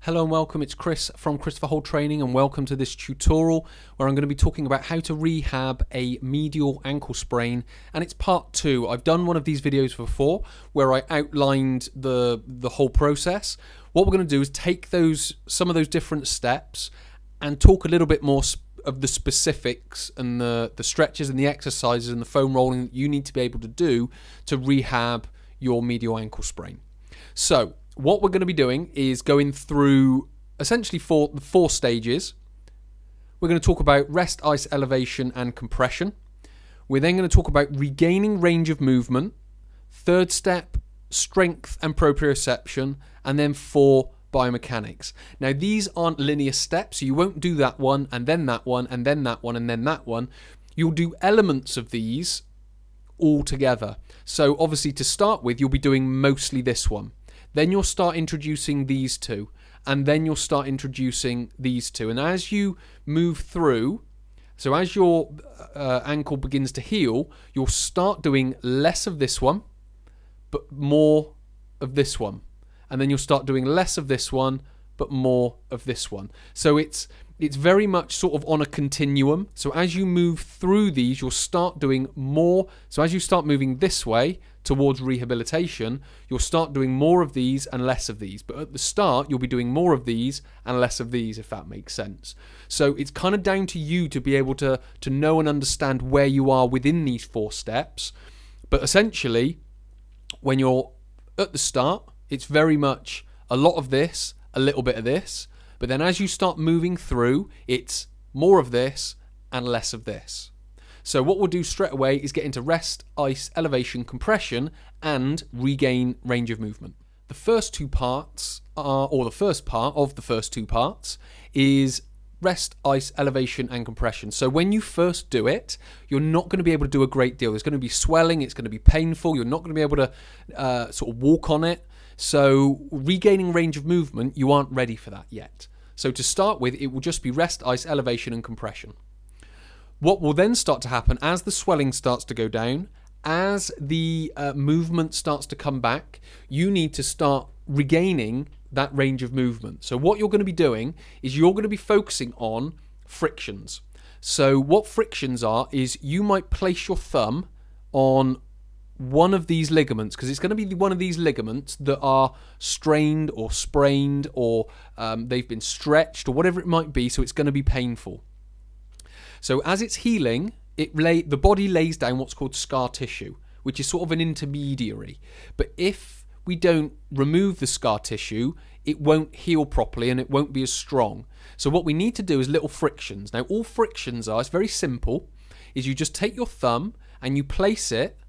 Hello and welcome, it's Chris from Christopher Holt Training, and welcome to this tutorial where I'm going to be talking about how to rehab a medial ankle sprain, and it's part 2. I've done one of these videos before where I outlined the whole process. What we're going to do is take some of those different steps and talk a little bit more of the specifics and the stretches and the exercises and the foam rolling that you need to be able to do to rehab your medial ankle sprain. So what we're going to be doing is going through essentially four stages. We're going to talk about rest, ice, elevation and compression. We're then going to talk about regaining range of movement. Third step, strength and proprioception. And then 4, biomechanics. Now these aren't linear steps, so you won't do that one and then that one and then that one and then that one. You'll do elements of these all together. So obviously to start with, you'll be doing mostly this one. Then you'll start introducing these two, and then you'll start introducing these two. And as you move through, so as your ankle begins to heal, you'll start doing less of this one, but more of this one. And then you'll start doing less of this one, but more of this one. So it's very much sort of on a continuum. So as you move through these, you'll start doing more. So as you start moving this way towards rehabilitation, you'll start doing more of these and less of these. But at the start, you'll be doing more of these and less of these, if that makes sense. So it's kind of down to you to be able to know and understand where you are within these 4 steps. But essentially, when you're at the start, it's very much a lot of this, a little bit of this. But then as you start moving through, it's more of this and less of this. So what we'll do straight away is get into rest, ice, elevation, compression, and regain range of movement. The first 2 parts are, or the first part of the first 2 parts is rest, ice, elevation, and compression. So when you first do it, you're not going to be able to do a great deal. There's going to be swelling, it's going to be painful, you're not going to be able to sort of walk on it. So regaining range of movement, you aren't ready for that yet. So to start with, it will just be rest, ice, elevation, and compression. What will then start to happen as the swelling starts to go down, as the movement starts to come back, you need to start regaining that range of movement. So what you're going to be doing is you're going to be focusing on frictions. So what frictions are is you might place your thumb on one of these ligaments, because it's going to be one of these ligaments that are strained or sprained, or they've been stretched or whatever it might be, so it's going to be painful. So as it's healing, the body lays down what's called scar tissue, which is sort of an intermediary. But if we don't remove the scar tissue, it won't heal properly and it won't be as strong. So what we need to do is little frictions. Now all frictions are, it's very simple, is you just take your thumb and you place it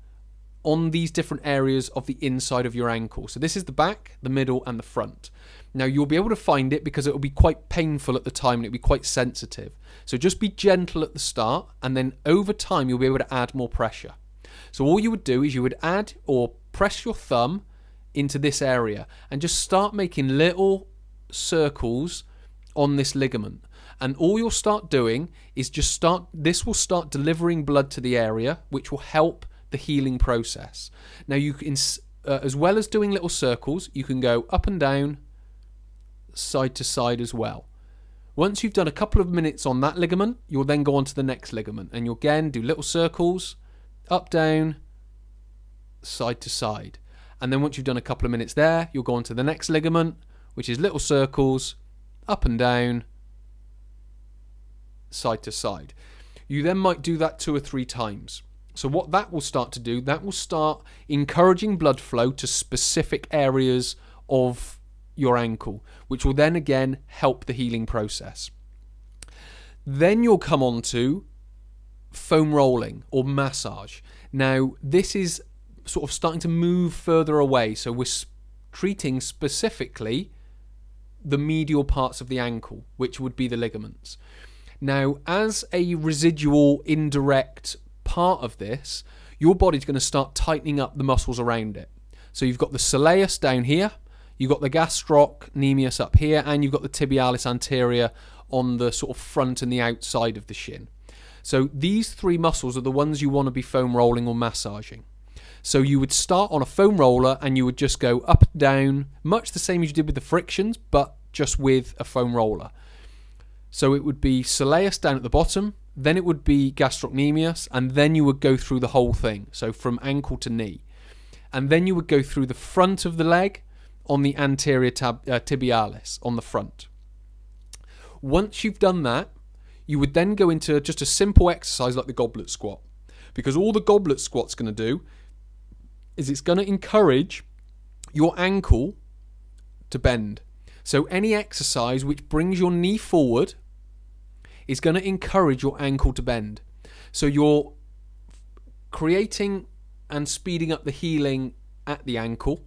on these different areas of the inside of your ankle. So this is the back, the middle and the front. Now you'll be able to find it because it will be quite painful at the time and it'll be quite sensitive. So just be gentle at the start, and then over time you'll be able to add more pressure. So all you would do is you would add or press your thumb into this area and just start making little circles on this ligament. And all you'll start doing is this will start delivering blood to the area, which will help the healing process. Now you can, as well as doing little circles, you can go up and down, side to side as well. Once you've done a couple of minutes on that ligament, you'll then go on to the next ligament, and you'll again do little circles, up, down, side to side. And then once you've done a couple of minutes there, you'll go on to the next ligament, which is little circles, up and down, side to side. You then might do that 2 or 3 times. So what that will start to do, that will start encouraging blood flow to specific areas of your ankle, which will then again help the healing process. Then you'll come on to foam rolling or massage. Now this is sort of starting to move further away, so we're treating specifically the medial parts of the ankle, which would be the ligaments. Now as a residual indirect part of this, your body's going to start tightening up the muscles around it. So you've got the soleus down here, you've got the gastrocnemius up here, and you've got the tibialis anterior on the sort of front and the outside of the shin. So these 3 muscles are the ones you want to be foam rolling or massaging. So you would start on a foam roller and you would just go up and down, much the same as you did with the frictions, but just with a foam roller. So it would be soleus down at the bottom, then it would be gastrocnemius, and then you would go through the whole thing, so from ankle to knee. And then you would go through the front of the leg on the anterior tibialis, on the front. Once you've done that, you would then go into just a simple exercise like the goblet squat. Because all the goblet squat's going to do is it's going to encourage your ankle to bend. So any exercise which brings your knee forward is going to encourage your ankle to bend. So you're creating and speeding up the healing at the ankle.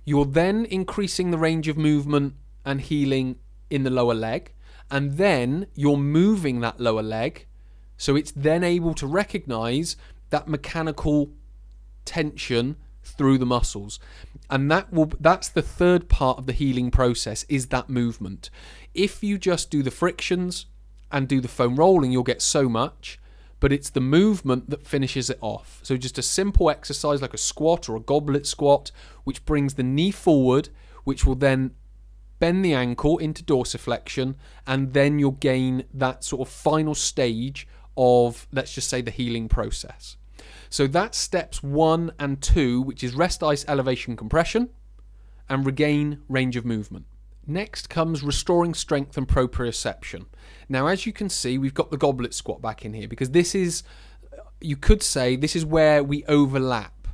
You're then increasing the range of movement and healing in the lower leg. And then you're moving that lower leg, so it's then able to recognize mechanical tension through the muscles. And that's the third part of the healing process, is that movement. If you just do the frictions and do the foam rolling, you'll get so much, but it's the movement that finishes it off. So just a simple exercise like a squat or a goblet squat, which brings the knee forward, which will then bend the ankle into dorsiflexion, and then you'll gain that sort of final stage of, let's just say, the healing process. So that's steps 1 and 2, which is rest ice elevation compression and regain range of movement. Next comes restoring strength and proprioception. Now, as you can see, we've got the goblet squat back in here, because this is, you could say, this is where we overlap.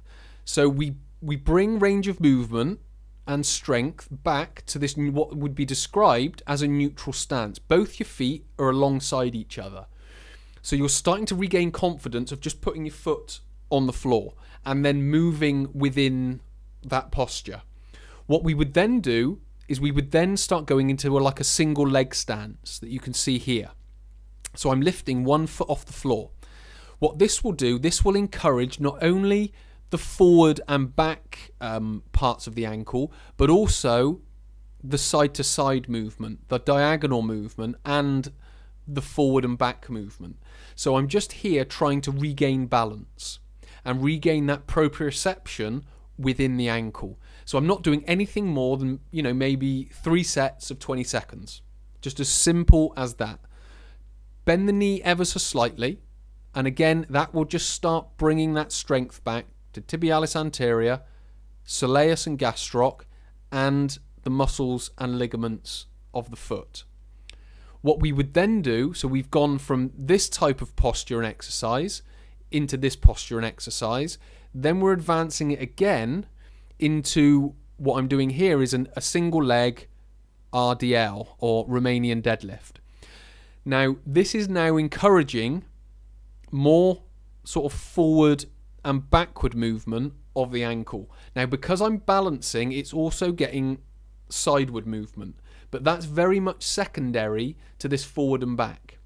So we bring range of movement and strength back to this, what would be described as a neutral stance. Both your feet are alongside each other. So you're starting to regain confidence of just putting your foot on the floor and then moving within that posture. What we would then do is we would then start going into like a single leg stance that you can see here. So I'm lifting one foot off the floor. What this will do, this will encourage not only the forward and back parts of the ankle, but also the side to side movement, the diagonal movement, and the forward and back movement. So I'm just here trying to regain balance and regain that proprioception within the ankle. So I'm not doing anything more than, maybe 3 sets of 20 seconds. Just as simple as that. Bend the knee ever so slightly, and again, that will just start bringing that strength back to tibialis anterior, soleus and gastroc, and the muscles and ligaments of the foot. What we would then do, so we've gone from this type of posture and exercise into this posture and exercise, then we're advancing it again into what I'm doing here is a single leg RDL, or Romanian deadlift. Now, this is now encouraging more sort of forward and backward movement of the ankle. Now, because I'm balancing, it's also getting sideward movement, but that's very much secondary to this forward and back.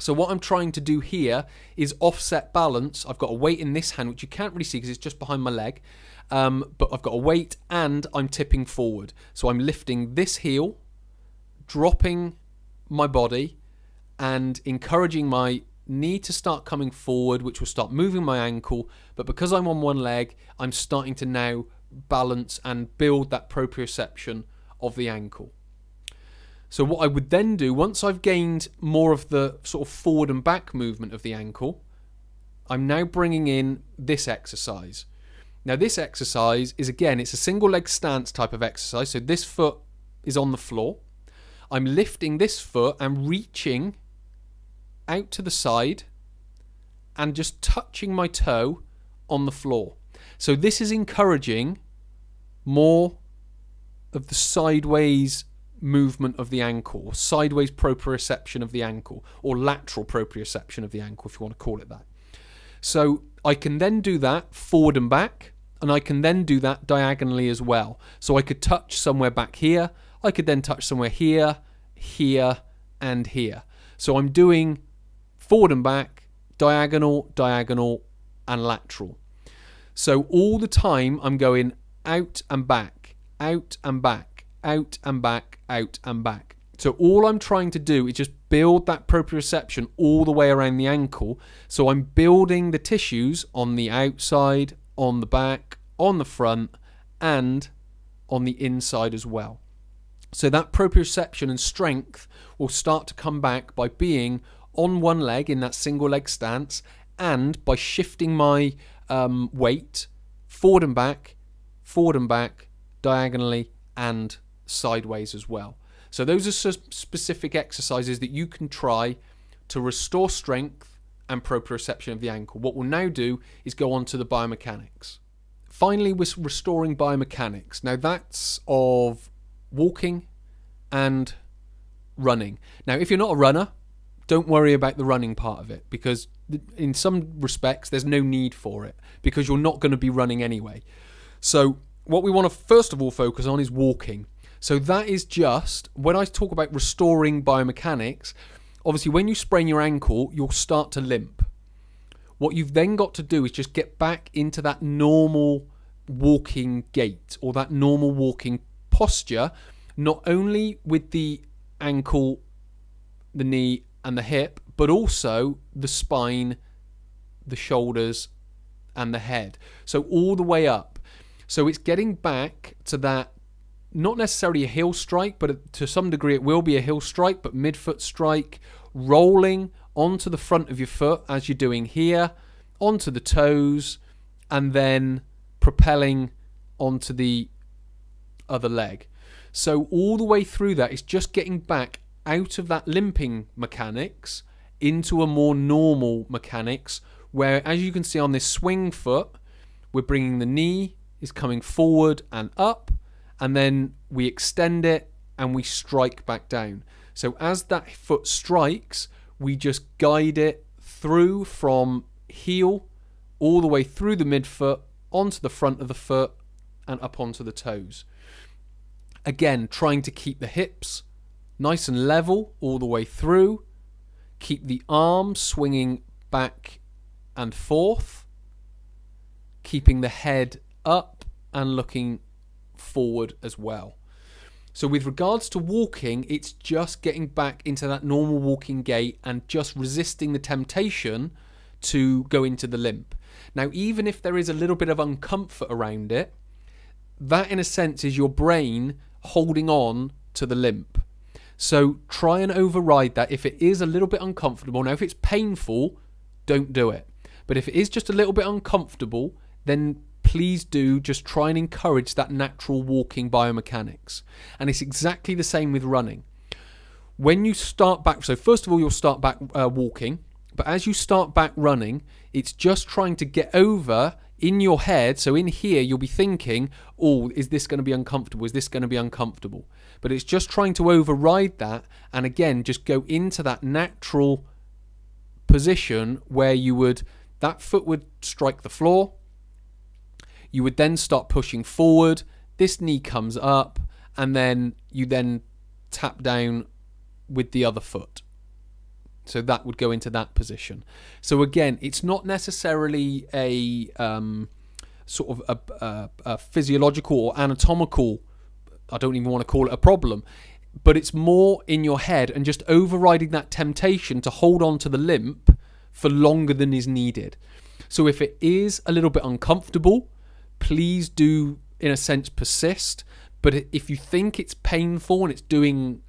So what I'm trying to do here is offset balance. I've got a weight in this hand, which you can't really see because it's just behind my leg, but I've got a weight and I'm tipping forward. So I'm lifting this heel, dropping my body, and encouraging my knee to start coming forward, which will start moving my ankle. But because I'm on one leg, I'm starting to now balance and build that proprioception of the ankle. So what I would then do, once I've gained more of the sort of forward and back movement of the ankle, I'm now bringing in this exercise. Now this exercise is, again, it's a single leg stance type of exercise. So this foot is on the floor. I'm lifting this foot and reaching out to the side and just touching my toe on the floor. So this is encouraging more of the sideways movement of the ankle, or sideways proprioception of the ankle, or lateral proprioception of the ankle, if you want to call it that. So I can then do that forward and back, and I can then do that diagonally as well. So I could touch somewhere back here, I could then touch somewhere here, here, and here. So I'm doing forward and back, diagonal, diagonal, and lateral. So all the time I'm going out and back, out and back, out and back, out and back. So all I'm trying to do is just build that proprioception all the way around the ankle. So I'm building the tissues on the outside, on the back, on the front, and on the inside as well. So that proprioception and strength will start to come back by being on one leg in that single leg stance, and by shifting my weight forward and back, diagonally and sideways as well. So those are specific exercises that you can try to restore strength and proprioception of the ankle. What we'll now do is go on to the biomechanics. Finally, we're restoring biomechanics. Now that's of walking and running. Now, if you're not a runner, don't worry about the running part of it, because in some respects there's no need for it, because you're not going to be running anyway. So what we want to first of all focus on is walking. So that is just, when I talk about restoring biomechanics, obviously when you sprain your ankle, you'll start to limp. What you've then got to do is just get back into that normal walking gait, or that normal walking posture, not only with the ankle, the knee and the hip, but also the spine, the shoulders and the head. So all the way up. So it's getting back to that, not necessarily a heel strike, but to some degree it will be a heel strike, but midfoot strike, rolling onto the front of your foot as you're doing here, onto the toes, and then propelling onto the other leg. So all the way through that is just getting back out of that limping mechanics into a more normal mechanics, where, as you can see on this swing foot, we're bringing the knee is coming forward and up, and then we extend it and we strike back down. So as that foot strikes, we just guide it through from heel all the way through the midfoot onto the front of the foot and up onto the toes. Again, trying to keep the hips nice and level all the way through. Keep the arms swinging back and forth. Keeping the head up and looking forward as well. So with regards to walking, it's just getting back into that normal walking gait and just resisting the temptation to go into the limp. Now, even if there is a little bit of uncomfort around it, that in a sense is your brain holding on to the limp. So try and override that. If it is a little bit uncomfortable, now if it's painful, don't do it. But if it is just a little bit uncomfortable, then please do just try and encourage that natural walking biomechanics. And it's exactly the same with running. When you start back, so first of all, you'll start back walking, but as you start back running, it's just trying to get over in your head. So in here, you'll be thinking, oh, is this going to be uncomfortable? Is this going to be uncomfortable? But it's just trying to override that. And again, just go into that natural position where you would, that foot would strike the floor. You would then start pushing forward. This knee comes up, and then you then tap down with the other foot. So that would go into that position. So again, it's not necessarily a sort of a physiological or anatomical, I don't even want to call it a problem, but it's more in your head and just overriding that temptation to hold on to the limp for longer than is needed. So if it is a little bit uncomfortable, please do, in a sense, persist. But if you think it's painful and it's doing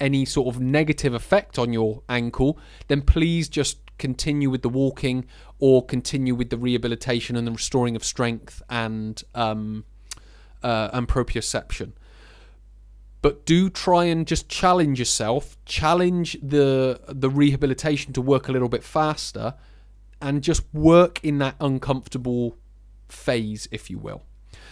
any sort of negative effect on your ankle, then please just continue with the walking or continue with the rehabilitation and the restoring of strength and proprioception. But do try and just challenge yourself, challenge the rehabilitation to work a little bit faster, and just work in that uncomfortable phase, if you will.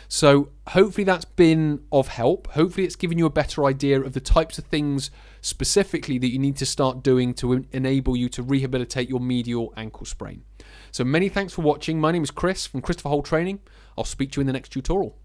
So hopefully that's been of help. Hopefully it's given you a better idea of the types of things specifically that you need to start doing to enable you to rehabilitate your medial ankle sprain. So many thanks for watching. My name is Chris from Christopher Holt Training. I'll speak to you in the next tutorial.